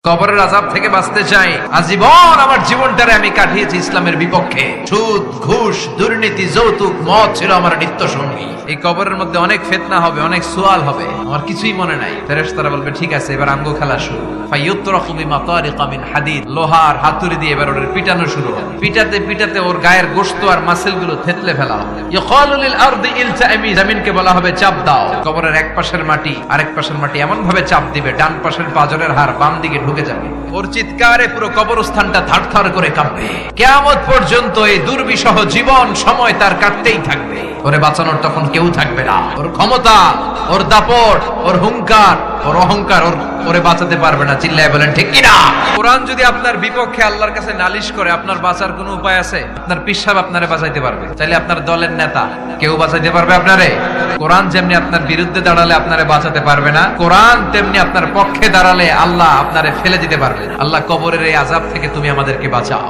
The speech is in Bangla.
কবরের আযাব থেকে বাঁচতে চাই। আজীবন আমার জীবনটারে আমি কাটিয়েছি ইসলামের বিপক্ষে। সুদ, ঘুষ, দুর্নীতি, যৌতুক, মদ ছিল আমার নিত্য সঙ্গী। এই কবরের মধ্যে অনেক ফিতনা হবে, অনেক সওয়াল হবে, আমার কিছুই মনে নাই। ফেরেশতারা বলবে ঠিক আছে, এবার আঙ্গ খেলা শুরু। ফায়ুতরাকু বিমাতারিকা মিন হাদিদ, লোহার হাতুড়ি দিয়ে এবার ওর পিটানো শুরু হবে। পিটাতে পিটাতে ওর গায়ের গোশত আর মাসেলগুলো থেতলে ফেলা হবে। ইয়াকালু লিল আরদি ইলতাইমি, জমিনকে বলা হবে চাপ দাও। কবরের এক পাশের মাটি আরেক পাশের মাটি এমন ভাবে চাপ দিবে, ডান পাশের পাঁজরের হাড় বাম দিকে ঢুকে যাবে। ওর চিৎকারে পুরো কবরস্থানটা থারথার করে কাঁপবে। কিয়ামত পর্যন্ত এই দুর্বিষহ জীবন সময় তার কাটতেই থাকবে। ওরে বাঁচানোর তখন কেউ থাকবে না। ওর ক্ষমতা, ওর দাপট, ওর হুঙ্কার, ওর অহংকার ওরে বাঁচাতে পারবে না। চিল্লায় বলেন ঠিক কিনা? কোরআন যদি আপনার বিপক্ষে আল্লাহর কাছে নালিশ করে, আপনার বাঁচার কোনো উপায় আছে? আপনার পীর সাহেব আপনারে বাঁচাইতে পারবে, চাইলে আপনার দলের নেতা কেউ বাঁচাইতে পারবে আপনারে? কোরআন যেমনি আপনার বিরুদ্ধে দাঁড়ালে আপনারে বাঁচাতে পারবে না, কোরআন তেমনি আপনার পক্ষে দাঁড়ালে আল্লাহ আপনারে ফেলে দিতে পারবে। আল্লাহ কবরের এই আযাব থেকে তুমি আমাদেরকে বাঁচাও।